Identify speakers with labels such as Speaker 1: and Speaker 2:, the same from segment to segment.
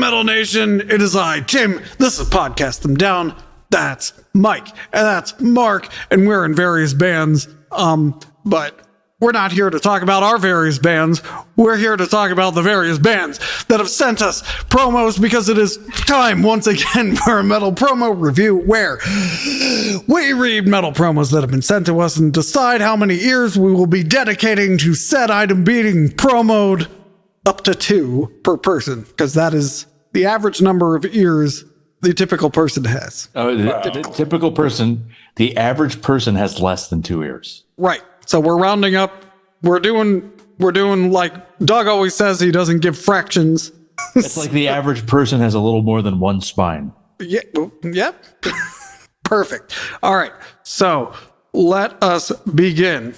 Speaker 1: Metal Nation, it is I, Tim. This is Podcast Them Down. That's Mike, and that's Mark, and we're in various bands. But we're not here to talk about our various bands. We're here to talk about the various bands that have sent us promos, because it is time once again for a metal promo review where we read metal promos that have been sent to us and decide how many ears we will be dedicating to said item, being promoed up to 2 per person, because that is the average number of ears the typical person has.
Speaker 2: Oh, the typical person, the average person has less than 2 ears.
Speaker 1: Right. So we're rounding up. We're doing like Doug always says, he doesn't give fractions.
Speaker 2: It's like the average person has a little more than 1 spine.
Speaker 1: Yeah. Yep. Perfect. All right. So let us begin.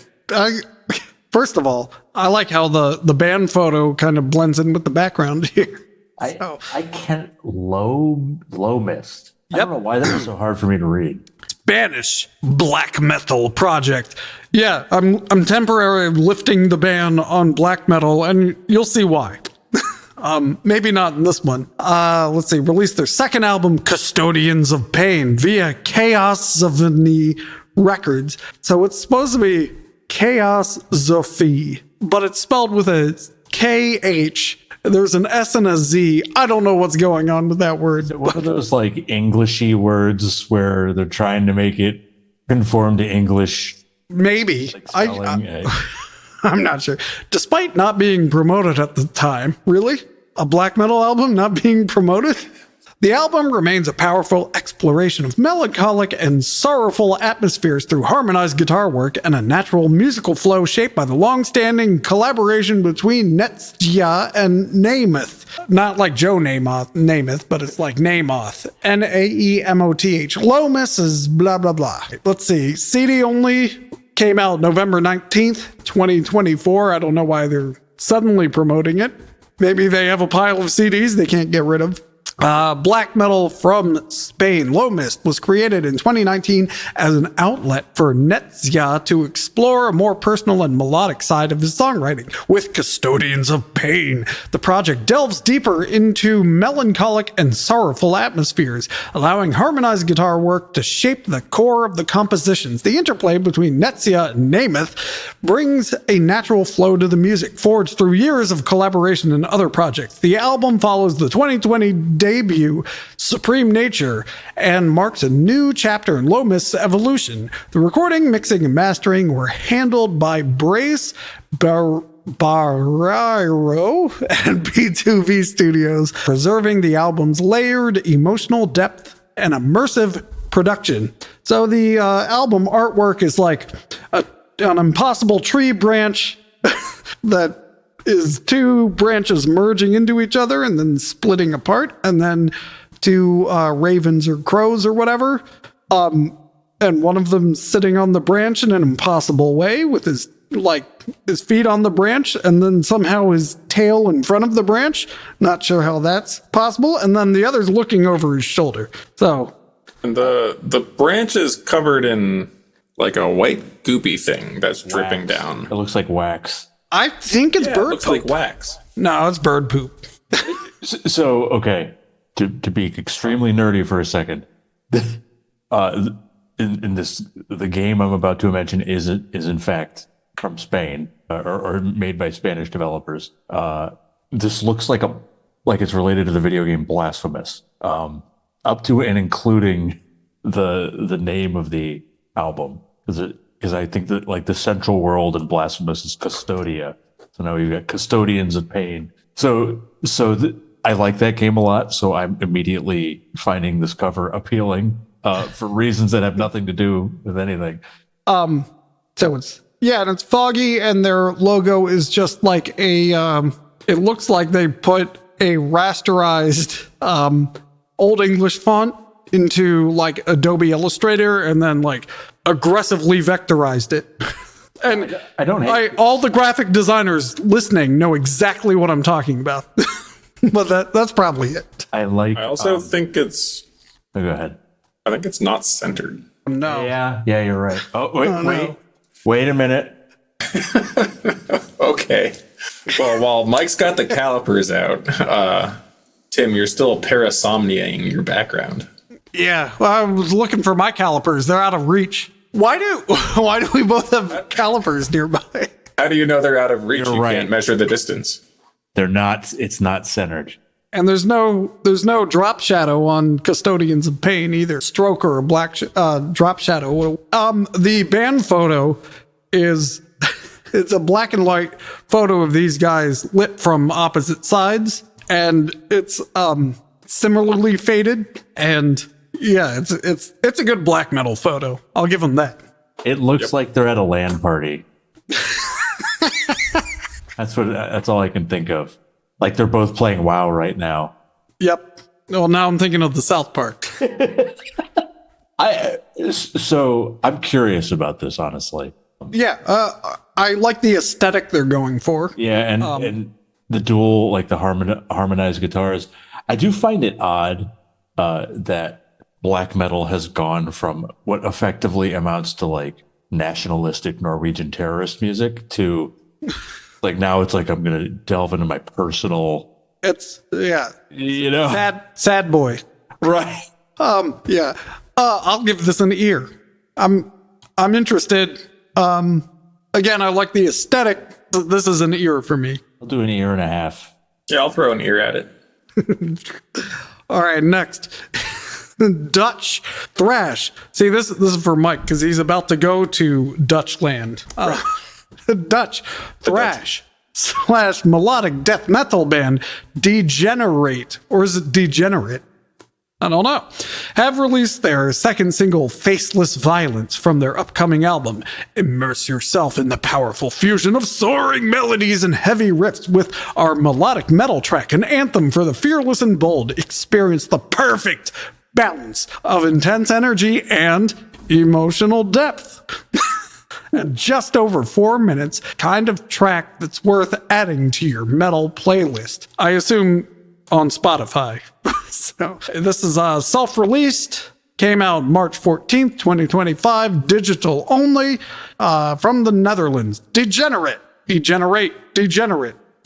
Speaker 1: First of all, I like how the band photo kind of blends in with the background here.
Speaker 2: I can't LOWMIST.
Speaker 1: Yep.
Speaker 2: I don't know why that was so hard for me to read.
Speaker 1: Spanish black metal project. Yeah, I'm temporarily lifting the ban on black metal, and you'll see why. Maybe not in this one. Let's see. Released their second album, Custodians of Pain, via Chaos Zophie Records. So it's supposed to be Chaos Zophie, but it's spelled with a KH. There's an S and a Z. I don't know what's going on with that word.
Speaker 2: One of those like Englishy words where they're trying to make it conform to English.
Speaker 1: Maybe.
Speaker 2: Like
Speaker 1: I'm not sure. Despite not being promoted at the time. Really? A black metal album not being promoted? The album remains a powerful exploration of melancholic and sorrowful atmospheres through harmonized guitar work and a natural musical flow shaped by the long-standing collaboration between Netsya and Namath. Not like Joe Namath, but it's like Namoth. Naemoth. LOWMIST is blah, blah, blah. Let's see. CD only came out November 19th, 2024. I don't know why they're suddenly promoting it. Maybe they have a pile of CDs they can't get rid of. Black metal from Spain. LOWMIST was created in 2019 as an outlet for Netsya to explore a more personal and melodic side of his songwriting. With Custodians of Pain, the project delves deeper into melancholic and sorrowful atmospheres, allowing harmonized guitar work to shape the core of the compositions. The interplay between Netsya and Namath brings a natural flow to the music, forged through years of collaboration in other projects. The album follows the 2020 debut, Supreme Nature, and marks a new chapter in LOWMIST's evolution. The recording, mixing, and mastering were handled by Brace Barrairo and B2V Studios, preserving the album's layered emotional depth and immersive production. So the album artwork is like an impossible tree branch that is 2 branches merging into each other and then splitting apart, and then 2 ravens or crows or whatever. And one of them sitting on the branch in an impossible way with his feet on the branch, and then somehow his tail in front of the branch. Not sure how that's possible. And then the other's looking over his shoulder. So,
Speaker 3: and the branch is covered in like a white goopy thing that's dripping down.
Speaker 2: It looks like wax.
Speaker 1: I think it's bird
Speaker 3: it looks
Speaker 1: poop.
Speaker 3: like wax.
Speaker 1: No, it's bird poop.
Speaker 2: So, okay, to be extremely nerdy for a second, in this, the game I'm about to mention is in fact from Spain, or made by Spanish developers. This looks like it's related to the video game Blasphemous, up to and including the name of the album, because I think that like the central world in Blasphemous is Custodia. So now we've got Custodians of Pain. So I like that game a lot. So I'm immediately finding this cover appealing for reasons that have nothing to do with anything.
Speaker 1: So it's foggy, and their logo is just like it looks like they put a rasterized Old English font into like Adobe Illustrator and then like aggressively vectorized it. And all the graphic designers listening know exactly what I'm talking about. But that's probably it.
Speaker 3: I also think it's...
Speaker 2: Go ahead.
Speaker 3: I think it's not centered.
Speaker 1: No.
Speaker 2: Yeah, you're right. Oh, wait a minute.
Speaker 3: Okay. Well, while Mike's got the calipers out, Tim, you're still parasomniaing your background.
Speaker 1: Yeah, well, I was looking for my calipers. They're out of reach. Why do we both have calipers nearby?
Speaker 3: How do you know they're out of reach?
Speaker 2: You're
Speaker 3: You
Speaker 2: right.
Speaker 3: can't measure the distance.
Speaker 2: They're not. It's not centered.
Speaker 1: And there's no drop shadow on Custodians of Pain either. Stroke or black drop shadow. The band photo is it's a black and white photo of these guys lit from opposite sides, and it's similarly faded. And yeah, it's a good black metal photo. I'll give them that.
Speaker 2: It looks like they're at a LAN party. That's all I can think of. Like they're both playing WoW right now.
Speaker 1: Yep. Well, now I'm thinking of the South Park.
Speaker 2: So I'm curious about this, honestly.
Speaker 1: Yeah, I like the aesthetic they're going for.
Speaker 2: Yeah, and the dual, like the harmonized guitars. I do find it odd that black metal has gone from what effectively amounts to like nationalistic Norwegian terrorist music to like now it's like I'm gonna delve into my personal.
Speaker 1: It's
Speaker 2: You know,
Speaker 1: sad boy.
Speaker 2: right?
Speaker 1: Yeah. I'll give this an ear. I'm interested. Again, I like the aesthetic. This is an ear for me.
Speaker 2: I'll do an ear and a half.
Speaker 3: Yeah, I'll throw an ear at it.
Speaker 1: All right, next. Dutch thrash. See, this is for Mike because he's about to go to Dutch land. Dutch thrash / melodic death metal band Degenerate, or is it Degenerate? I don't know. Have released their second single, Faceless Violence, from their upcoming album. Immerse yourself in the powerful fusion of soaring melodies and heavy riffs with our melodic metal track, an anthem for the fearless and bold. Experience the perfect balance of intense energy and emotional depth. And just over 4 minutes, kind of track that's worth adding to your metal playlist. I assume on Spotify. So this is self-released, came out March 14th, 2025, digital only, from the Netherlands. Degenerate.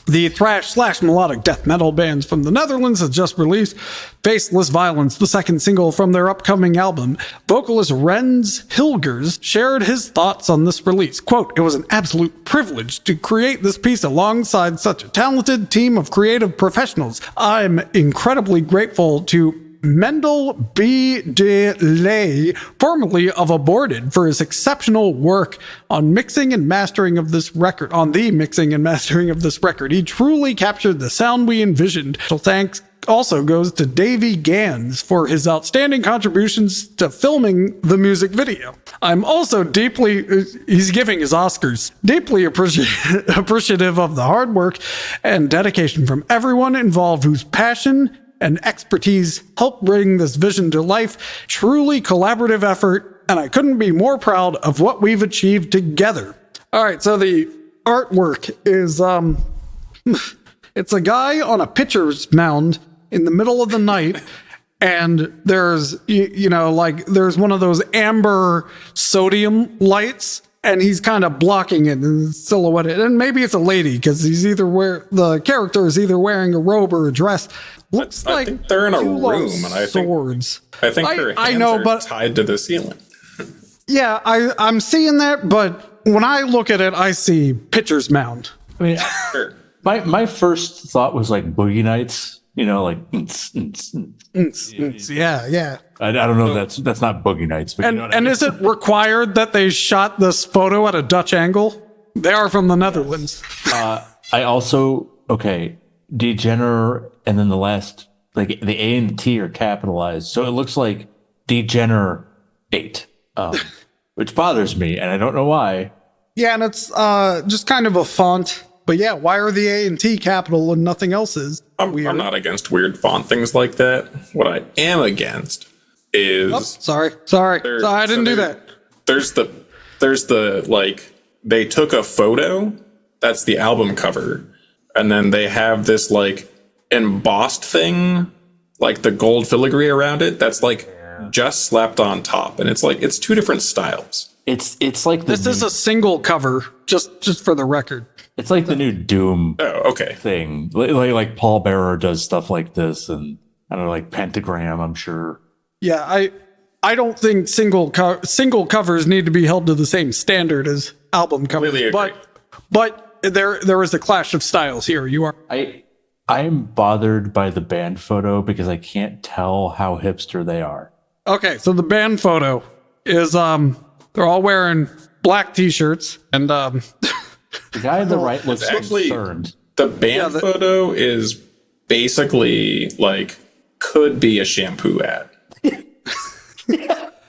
Speaker 1: The thrash / melodic death metal bands from the Netherlands has just released Faceless Violence, the second single from their upcoming album. Vocalist Rens Hilgers shared his thoughts on this release. Quote, "It was an absolute privilege to create this piece alongside such a talented team of creative professionals. I'm incredibly grateful to Mendel B. de Ley, formerly of Aborted, for his exceptional work on mixing and mastering of this record. He truly captured the sound we envisioned. So thanks also goes to Davey Gans for his outstanding contributions to filming the music video. I'm also he's giving his Oscars, deeply appreciative of the hard work and dedication from everyone involved whose passion and expertise helped bring this vision to life. Truly collaborative effort, and I couldn't be more proud of what we've achieved together." All right, so the artwork is it's a guy on a pitcher's mound in the middle of the night, and there's there's one of those amber sodium lights, and he's kind of blocking it and silhouetted. And maybe it's a lady because the character is either wearing a robe or a dress. Looks
Speaker 3: I
Speaker 1: like
Speaker 3: think they're in a
Speaker 1: two
Speaker 3: room, and I think
Speaker 1: swords.
Speaker 3: their hands are tied to the ceiling.
Speaker 1: Yeah, I'm seeing that, but when I look at it, I see pitcher's mound.
Speaker 2: I mean,
Speaker 3: Sure.
Speaker 2: my first thought was like Boogie Nights. You know, like
Speaker 1: Yeah.
Speaker 2: I don't know. That's not Boogie Nights, but you know what I
Speaker 1: And
Speaker 2: mean?
Speaker 1: is it required that they shot this photo at a Dutch angle? They are from the Netherlands.
Speaker 2: I also Degener, and then the last, like the A and T are capitalized, so it looks like Degenerate, which bothers me, and I don't know why.
Speaker 1: Yeah, and it's just kind of a font. But yeah, why are the A and T capital and nothing else is?
Speaker 3: I'm not against weird font things like that. What I am against is
Speaker 1: Sorry, I didn't do that.
Speaker 3: There's the like they took a photo, that's the album cover, and then they have this like embossed thing, like the gold filigree around it, that's like just slapped on top, and it's two different styles.
Speaker 2: It's like
Speaker 1: This is a single cover, just for the record.
Speaker 2: It's like the new Doom
Speaker 3: Oh, okay.
Speaker 2: thing. Like Paul Bearer does stuff like this, and I don't know, like Pentagram, I'm sure.
Speaker 1: Yeah, I don't think single covers need to be held to the same standard as album covers.
Speaker 3: Completely agree.
Speaker 1: But there is a clash of styles here. You are
Speaker 2: I'm bothered by the band photo because I can't tell how hipster they are.
Speaker 1: okay. So the band photo is they're all wearing black t-shirts and
Speaker 2: The guy on the right looks
Speaker 3: actually
Speaker 2: concerned.
Speaker 3: the band photo is basically like could be a shampoo ad.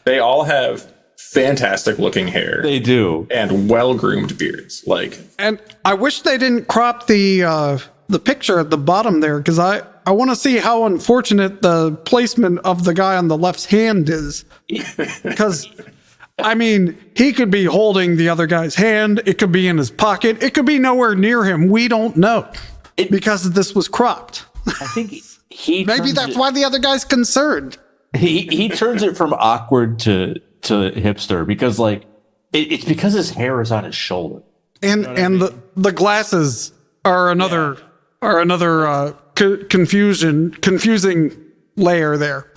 Speaker 3: They all have fantastic looking hair.
Speaker 2: They do.
Speaker 3: And well-groomed beards. Like,
Speaker 1: and I wish they didn't crop the picture at the bottom there because I want to see how unfortunate the placement of the guy on the left's hand is. Because I mean, he could be holding the other guy's hand. It could be in his pocket. It could be nowhere near him. We don't know because this was cropped.
Speaker 2: I think he
Speaker 1: Maybe that's why the other guy's concerned.
Speaker 2: he turns it from awkward to hipster because like it's because his hair is on his shoulder.
Speaker 1: And the glasses are another confusing layer there.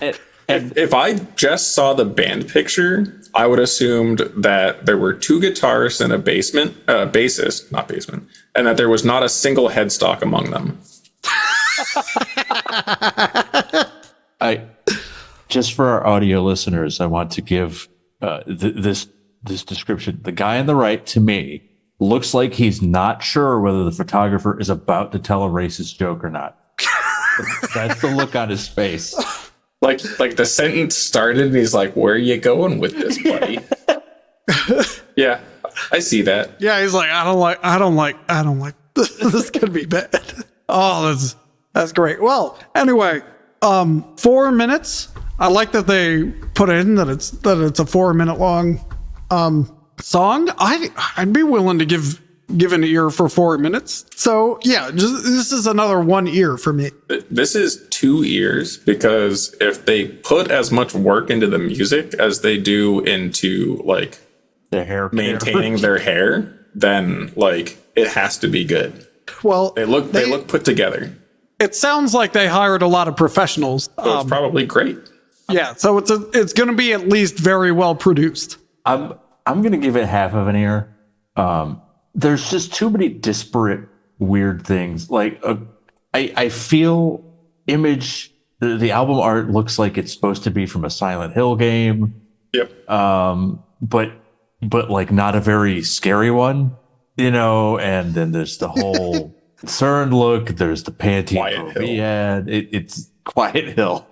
Speaker 3: And if I just saw the band picture, I would assumed that there were two guitarists and a bassist, not basement, and that there was not a single headstock among them.
Speaker 2: Just for our audio listeners, I want to give this description. The guy on the right, to me, looks like he's not sure whether the photographer is about to tell a racist joke or not. That's the look on his face.
Speaker 3: Like the sentence started and he's like, "Where are you going with this, buddy?" Yeah, I see that.
Speaker 1: Yeah, he's like, I don't like this could be bad. Oh, that's great. Well, anyway, 4 minutes. I like that they put in that it's a 4-minute long song. I'd be willing to give an ear for 4 minutes. So yeah, this is another 1 ear for me.
Speaker 3: This is 2 ears because if they put as much work into the music as they do into like
Speaker 2: The hair
Speaker 3: maintaining their hair, then like it has to be good.
Speaker 1: Well,
Speaker 3: They look put together.
Speaker 1: it sounds like they hired a lot of professionals.
Speaker 3: So it's probably great.
Speaker 1: Yeah, so it's going to be at least very well produced.
Speaker 2: I'm going to give it half of an ear. There's just too many disparate weird things. Like I feel image the album art looks like it's supposed to be from a Silent Hill game.
Speaker 3: Yep.
Speaker 2: But like not a very scary one, you know. And then there's the whole concerned look. There's the Pantene POV ad. It's Quiet Hill.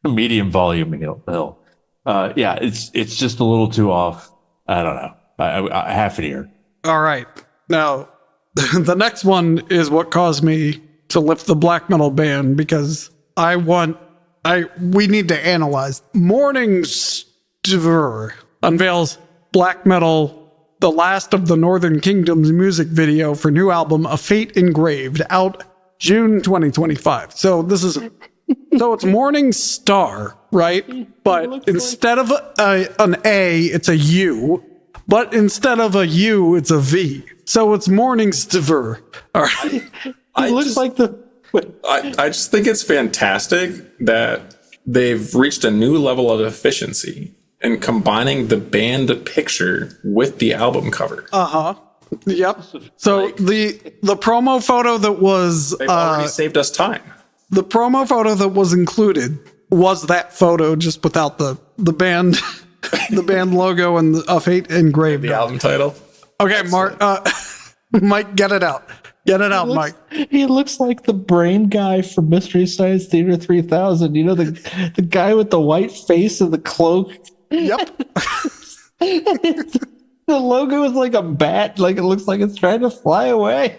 Speaker 2: Medium volume hill. Yeah, it's just a little too off. I don't know. I half an ear.
Speaker 1: All right. Now, the next one is what caused me to lift the black metal ban because we need to analyze. MORNINGSTVR unveils black metal, the last of the Northern Kingdom's music video for new album A Fate Engraved, out June 2025. So it's Morning Star, right? But instead of an A, it's a U. But instead of a U, it's a V. So it's MORNINGSTVR. All right.
Speaker 3: I just think it's fantastic that they've reached a new level of efficiency in combining the band picture with the album cover.
Speaker 1: Yep. So the promo photo that was
Speaker 3: they've already saved us time.
Speaker 1: The promo photo that was included was that photo, just without the band the band logo and A Fate engraved.
Speaker 3: The album title.
Speaker 1: Okay, Mark. Mike, get it out. Get it out, Mike.
Speaker 2: He looks like the brain guy from Mystery Science Theater 3000. You know, the guy with the white face and the cloak.
Speaker 1: Yep.
Speaker 2: The logo is like a bat. Like it looks like it's trying to fly away.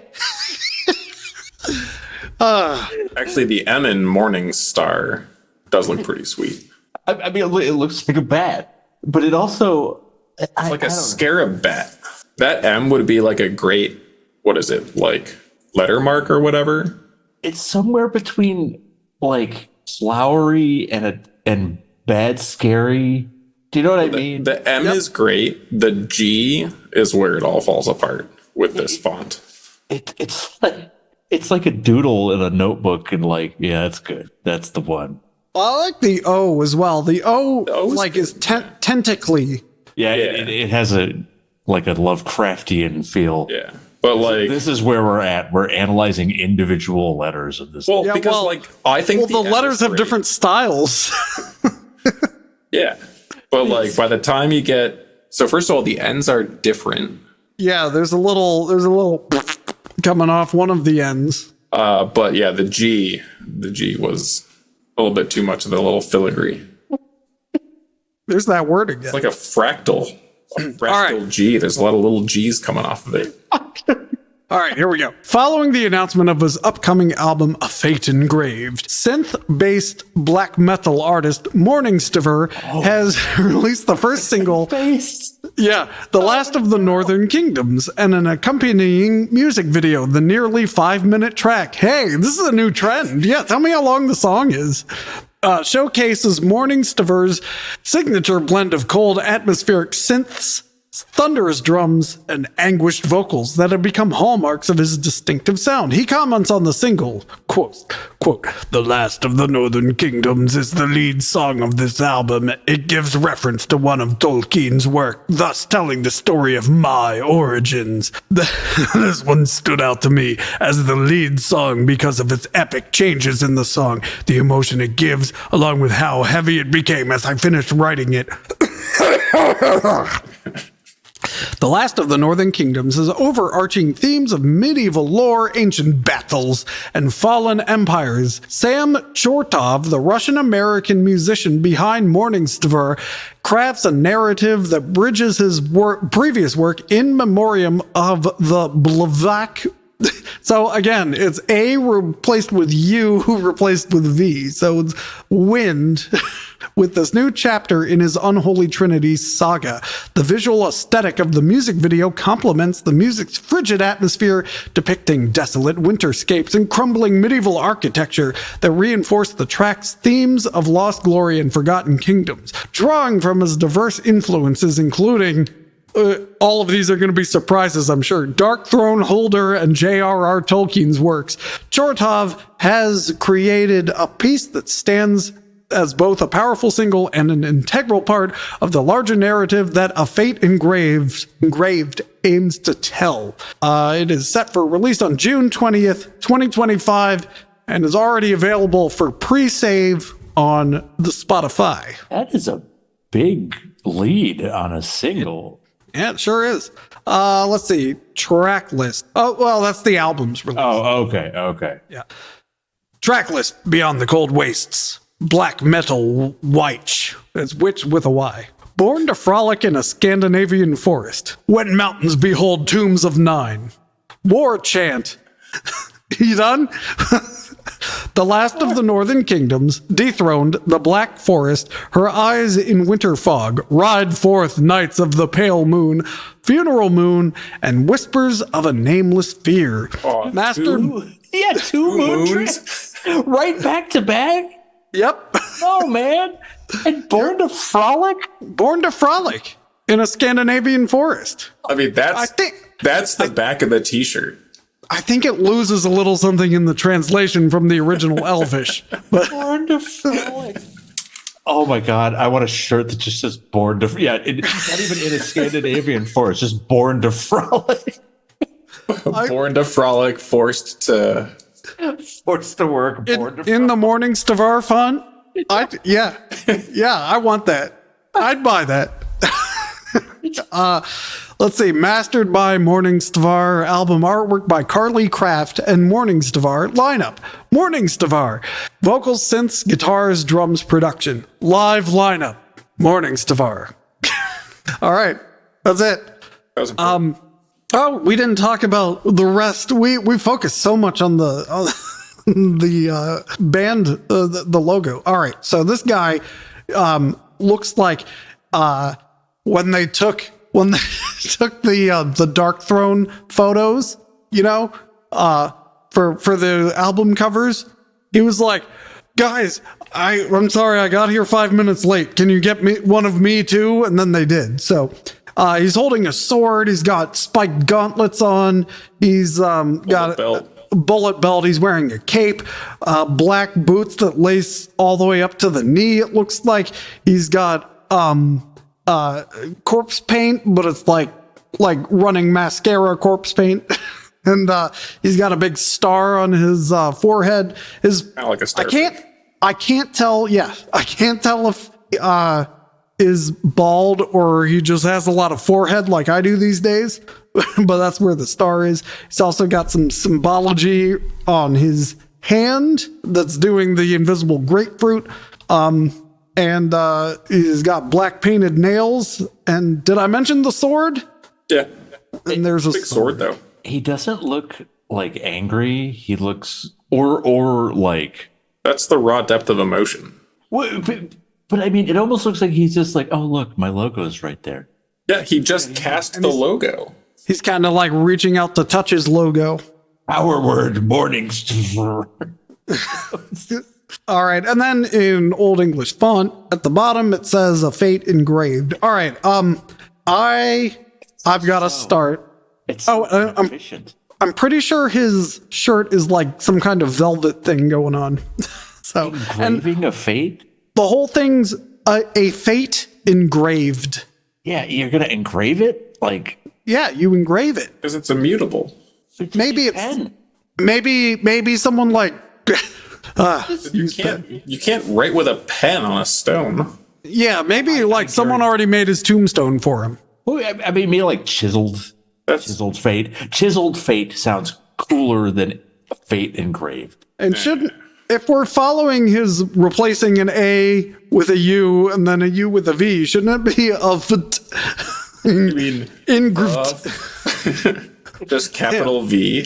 Speaker 3: Actually, the M in Morning Star does look pretty sweet.
Speaker 2: I mean, it looks like a bat, but it also...
Speaker 3: It's like a scarab bat. That M would be like a great, what is it, like letter mark or whatever?
Speaker 2: It's somewhere between like flowery and bad scary Do you know what I mean?
Speaker 3: The M is great. The G is where it all falls apart with this font.
Speaker 2: It's like a doodle in a notebook, and like, yeah, that's good. That's the one.
Speaker 1: I like the O as well. The O like is tentacly.
Speaker 2: Yeah, it has a Lovecraftian feel.
Speaker 3: Yeah. But like
Speaker 2: this is where we're at. We're analyzing individual letters of this.
Speaker 3: Well, because like I think
Speaker 1: the letters have different styles.
Speaker 3: Yeah. But like by the time you get first of all, the ends are different.
Speaker 1: Yeah, there's a little coming off one of the ends.
Speaker 3: But yeah, the G was a little bit too much of the little filigree.
Speaker 1: There's that word again.
Speaker 3: It's like a fractal.
Speaker 1: Right.
Speaker 3: G. There's a lot of little G's coming off of it.
Speaker 1: All right, here we go. Following the announcement of his upcoming album, A Fate Engraved, synth-based black metal artist MORNINGSTVR has released the first single, The Last of the Northern Kingdoms, and an accompanying music video, the nearly 5-minute track. Hey, this is a new trend. Yeah, tell me how long the song is. Showcases MORNINGSTVR's signature blend of cold atmospheric synths, thunderous drums, and anguished vocals that have become hallmarks of his distinctive sound. He comments on the single, quote, "The Last of the Northern Kingdoms is the lead song of this album. It gives reference to one of Tolkien's work, thus telling the story of my origins. This one stood out to me as the lead song because of its epic changes in the song, the emotion it gives, along with how heavy it became as I finished writing it." The Last of the Northern Kingdoms has overarching themes of medieval lore, ancient battles, and fallen empires. Sam Chortov, the Russian-American musician behind MORNINGSTVR, crafts a narrative that bridges his previous work in memoriam of the Blavac. So again, it's A replaced with U replaced with V. So it's wind with this new chapter in his Unholy Trinity saga. The visual aesthetic of the music video complements the music's frigid atmosphere, depicting desolate winterscapes and crumbling medieval architecture that reinforce the track's themes of lost glory and forgotten kingdoms, drawing from his diverse influences, including all of these are going to be surprises, I'm sure. Dark Throne Holder and J.R.R. Tolkien's works. Chortov has created a piece that stands as both a powerful single and an integral part of the larger narrative that A Fate Engraved aims to tell. It is set for release on June 20th, 2025, and is already available for pre-save on the Spotify.
Speaker 2: That is a big lead on a single.
Speaker 1: Yeah, it sure is. Let's see. Track list. Oh, well, that's the album's release.
Speaker 2: Oh, okay.
Speaker 1: Yeah. Track list: Beyond the Cold Wastes, Black Metal Wyche. It's Witch with a Y. Born to Frolic in a Scandinavian Forest. When Mountains Behold Tombs of Nine. War Chant. You done? The Last of the Northern Kingdoms, Dethroned, The Black Forest, Her Eyes in Winter Fog, Ride Forth, Nights of the Pale Moon, Funeral Moon, and Whispers of a Nameless Fear.
Speaker 3: Oh,
Speaker 2: two moon tracks right back to back.
Speaker 1: Yep.
Speaker 2: Oh man! And Born to Frolic.
Speaker 1: Born to Frolic in a Scandinavian forest.
Speaker 3: I mean, that's the back of the T-shirt.
Speaker 1: I think it loses a little something in the translation from the original Elvish. But
Speaker 2: Born to Frolic. Oh my god, I want a shirt that just says Born to... Yeah, not even in a Scandinavian forest, just Born to Frolic.
Speaker 3: Born to Frolic, forced to
Speaker 2: work, born to
Speaker 1: in the MORNINGSTVR font? I want that. I'd buy that. Let's see. Mastered by MORNINGSTVR. Album artwork by Carly Craft and MORNINGSTVR. Lineup: MORNINGSTVR. Vocals, synths, guitars, drums, production. Live lineup: MORNINGSTVR. All right. That's it.
Speaker 3: That was
Speaker 1: we didn't talk about the rest. We focused so much on the band, the logo. All right. So this guy looks like when they took the Dark Throne photos, for the album covers, he was like, guys, I'm sorry, I got here 5 minutes late. Can you get me one of me too? And then they did. So he's holding a sword. He's got spiked gauntlets on. He's got
Speaker 3: belt.
Speaker 1: a bullet belt. He's wearing a cape, black boots that lace all the way up to the knee. It looks like he's got corpse paint, but it's like running mascara corpse paint. And he's got a big star on his forehead. His
Speaker 3: Kinda like a star.
Speaker 1: I can't tell. Yeah, I can't tell if is bald or he just has a lot of forehead like I do these days. But that's where the star is. He's also got some symbology on his hand that's doing the invisible grapefruit. And he's got black painted nails. And did I mention the sword?
Speaker 3: Yeah.
Speaker 1: And there's a
Speaker 3: Big sword though.
Speaker 2: He doesn't look like angry. He looks or like.
Speaker 3: That's the raw depth of emotion.
Speaker 2: But I mean, it almost looks like he's just like, oh, look, my logo's right there.
Speaker 3: Yeah, he just cast the logo.
Speaker 1: He's kind of like reaching out to touch his logo.
Speaker 2: Our word, MORNINGSTVR.
Speaker 1: All right, and then in Old English font at the bottom it says a fate engraved. All right, I've got to start.
Speaker 2: It's efficient.
Speaker 1: I'm pretty sure his shirt is like some kind of velvet thing going on. So
Speaker 2: Engraving a fate?
Speaker 1: the whole thing's a fate engraved.
Speaker 2: Yeah, you're gonna engrave it? Like,
Speaker 1: Yeah, you engrave it.
Speaker 3: Because it's immutable.
Speaker 1: Maybe it's
Speaker 2: pen.
Speaker 1: maybe someone like
Speaker 3: You can't write with a pen on a stone.
Speaker 1: yeah, maybe like someone already made his tombstone for him.
Speaker 2: Well, I mean, maybe like chiseled fate. Chiseled fate sounds cooler than fate engraved.
Speaker 1: And shouldn't, if we're following his replacing an A with a U and then a U with a V, shouldn't it be
Speaker 3: You mean just capital V?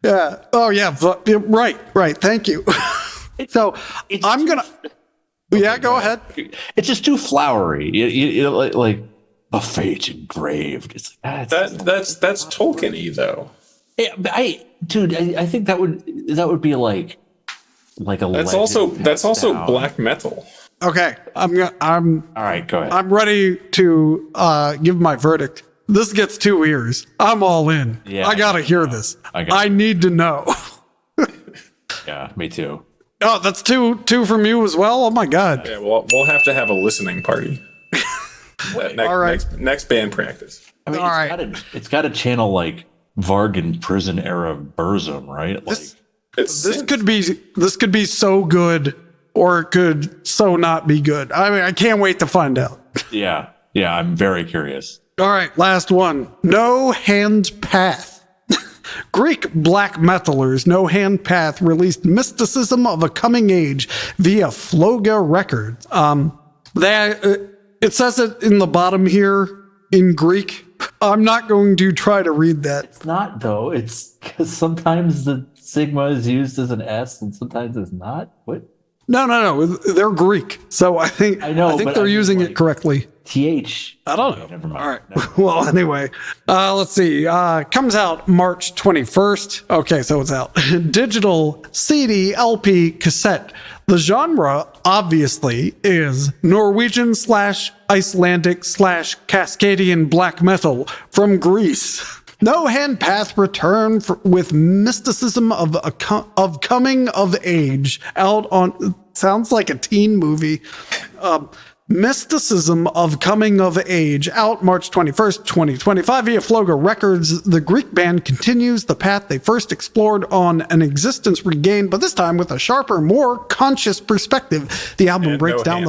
Speaker 1: Yeah. Oh yeah. Right. Thank you. So I'm gonna. Yeah. Go ahead.
Speaker 2: It's just too flowery. You know, like a fate engraved. It's like,
Speaker 3: That's Tolkien-y though.
Speaker 2: yeah, but I think that would be like a.
Speaker 3: That's
Speaker 2: legend
Speaker 3: also
Speaker 2: down.
Speaker 3: black metal.
Speaker 1: Okay. I'm
Speaker 2: All right, go ahead.
Speaker 1: I'm ready to give my verdict. This gets 2 ears. I'm all in.
Speaker 2: Yeah,
Speaker 1: I gotta hear this.
Speaker 2: I got
Speaker 1: I need to know.
Speaker 2: Yeah, me too.
Speaker 1: Oh, that's two from you as well. Oh my god.
Speaker 3: Yeah, we'll have to have a listening party.
Speaker 1: All right.
Speaker 3: Next band practice.
Speaker 2: I mean,
Speaker 1: All right.
Speaker 2: it's got to channel like Vargan prison era Burzum, right? Like,
Speaker 1: This could be so good, or it could so not be good. I mean, I can't wait to find out.
Speaker 2: yeah, I'm very curious.
Speaker 1: All right, last one. No Hand Path. Greek black metalers No Hand Path released Mysticism of a Coming Age via Floga Records. It says it in the bottom here in Greek. I'm not going to try to read that.
Speaker 2: It's not though. It's because sometimes the sigma is used as an S and sometimes it's not. What?
Speaker 1: No. They're Greek, so I think
Speaker 2: but
Speaker 1: they're
Speaker 2: I mean,
Speaker 1: using
Speaker 2: like,
Speaker 1: it correctly.
Speaker 2: TH.
Speaker 1: I don't know.
Speaker 2: Never mind.
Speaker 1: All right. Well, anyway, let's see. Comes out March 21st. Okay, so it's out. Digital CD, LP, cassette. The genre, obviously, is Norwegian / Icelandic / Cascadian black metal from Greece. No Hand Path return with Mysticism of Coming of Age out on. Sounds like a teen movie. Mysticism of Coming of Age, out March 21st, 2025 via Floga Records. The Greek band continues the path they first explored on An Existence Regained, but this time with a sharper, more conscious perspective. The album breaks down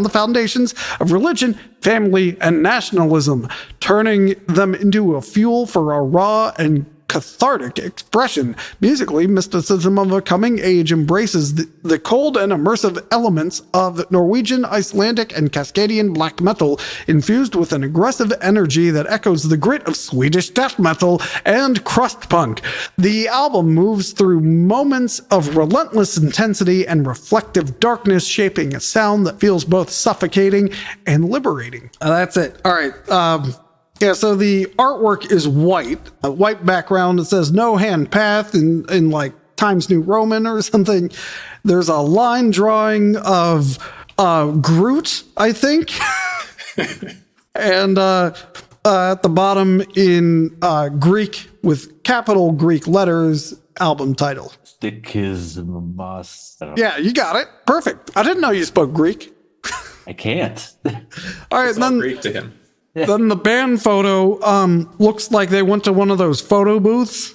Speaker 1: the foundations of religion, family, and nationalism, turning them into a fuel for a raw and cathartic expression. Musically, Mysticism of a Coming Age embraces the cold and immersive elements of Norwegian, Icelandic, and Cascadian black metal, infused with an aggressive energy that echoes the grit of Swedish death metal and crust punk. The album moves through moments of relentless intensity and reflective darkness, shaping a sound that feels both suffocating and liberating. That's it. All right. Yeah, so the artwork is white, a white background. It says No Hand Path in like Times New Roman or something. There's a line drawing of Groot, I think. And at the bottom in Greek with capital Greek letters, album title.
Speaker 2: Stikizmas.
Speaker 1: Yeah, you got it. Perfect. I didn't know you spoke Greek.
Speaker 2: I can't.
Speaker 1: All right,
Speaker 3: It's all
Speaker 1: then
Speaker 3: Greek to him.
Speaker 1: then the band photo looks like they went to one of those photo booths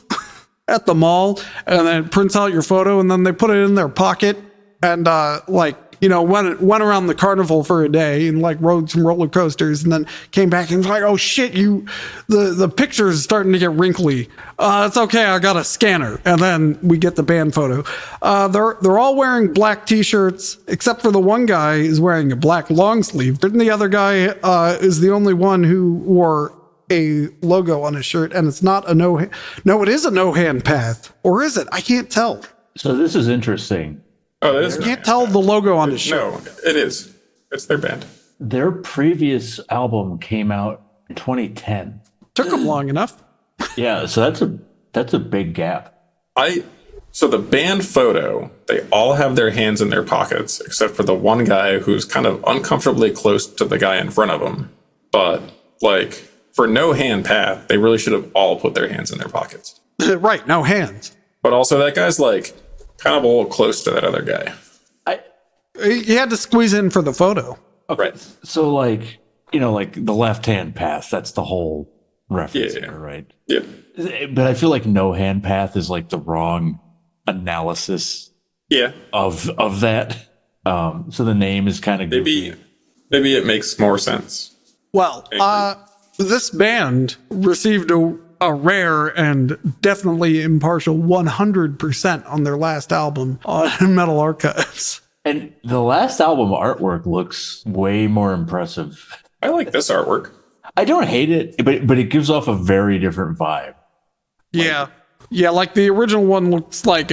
Speaker 1: at the mall, and then it prints out your photo, and then they put it in their pocket, and went around the carnival for a day and like rode some roller coasters, and then came back and was like, oh shit, the picture is starting to get wrinkly. It's okay, I got a scanner, and then we get the band photo. They're all wearing black t-shirts, except for the one guy is wearing a black long sleeve, and the other guy is the only one who wore a logo on his shirt, and it's not a no, it is a no hand path, or is it? I can't tell.
Speaker 2: So this is interesting.
Speaker 3: Oh, that is.
Speaker 1: You can't tell the logo on his shirt.
Speaker 3: No, it is. It's their band.
Speaker 2: Their previous album came out in 2010.
Speaker 1: Took them long enough.
Speaker 2: Yeah, so that's a big gap.
Speaker 3: So the band photo, they all have their hands in their pockets, except for the one guy who's kind of uncomfortably close to the guy in front of him. But like for no hand path, they really should have all put their hands in their pockets.
Speaker 1: Right, no hands.
Speaker 3: But also that guy's like kind of a little close to that other guy.
Speaker 1: He had to squeeze in for the photo.
Speaker 3: Right.
Speaker 2: So like the left hand path, that's the whole reference
Speaker 3: Yeah.
Speaker 2: here, right?
Speaker 3: Yeah.
Speaker 2: But I feel like no hand path is like the wrong analysis
Speaker 3: Yeah.
Speaker 2: of that. So the name is kind of
Speaker 3: Maybe it makes more sense.
Speaker 1: Well, this band received a rare and definitely impartial 100% on their last album on Metal Archives.
Speaker 2: And the last album artwork looks way more impressive.
Speaker 3: I like this artwork.
Speaker 2: I don't hate it, but it gives off a very different vibe.
Speaker 1: Yeah. Yeah, like the original one looks like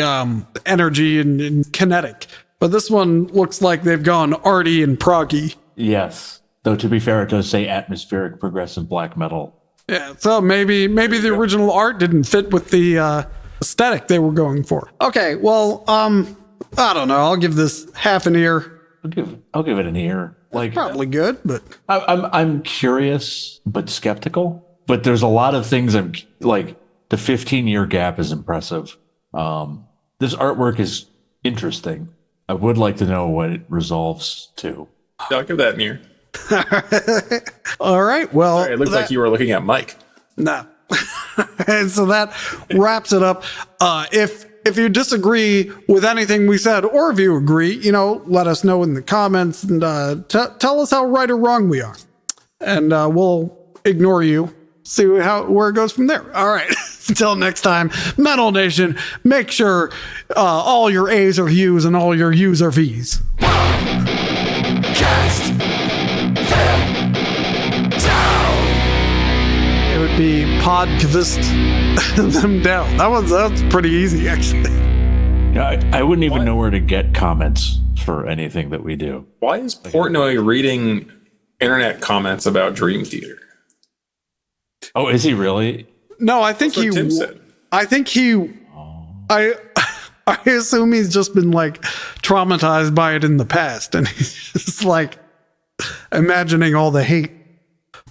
Speaker 1: energy and kinetic. But this one looks like they've gone arty and proggy.
Speaker 2: Yes. Though to be fair, it does say atmospheric progressive black metal.
Speaker 1: Yeah, so maybe the original art didn't fit with the aesthetic they were going for. Okay, well, I don't know. I'll give this half an ear.
Speaker 2: I'll give it an ear. Like
Speaker 1: Probably good, but
Speaker 2: I'm curious but skeptical. But there's a lot of things I'm like. The 15-year gap is impressive. This artwork is interesting. I would like to know what it resolves to.
Speaker 3: Yeah, I'll give that an ear.
Speaker 1: all right. Well,
Speaker 3: It looked like you were looking at Mike.
Speaker 1: no. And so that wraps it up. If you disagree with anything we said, or if you agree, let us know in the comments and tell us how right or wrong we are, and we'll ignore you. See where it goes from there. All right. Until next time, Metal Nation, make sure all your A's are U's and all your U's are V's.
Speaker 4: Cast them down.
Speaker 1: It would be podcast them down. That's pretty easy, actually.
Speaker 2: I wouldn't even know where to get comments for anything that we do.
Speaker 3: Why is Portnoy reading internet comments about Dream Theater?
Speaker 2: Oh, is he really?
Speaker 1: No, I think
Speaker 3: That's what Tim
Speaker 1: he.
Speaker 3: said.
Speaker 1: I think he. I assume he's just been like traumatized by it in the past, and he's just like imagining all the hate.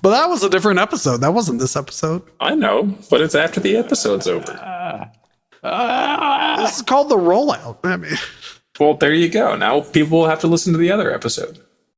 Speaker 1: But that was a different episode. That wasn't this episode.
Speaker 3: I know, but it's after the episode's over.
Speaker 1: This is called the rollout. I mean,
Speaker 3: Well, there you go. Now people will have to listen to the other episode.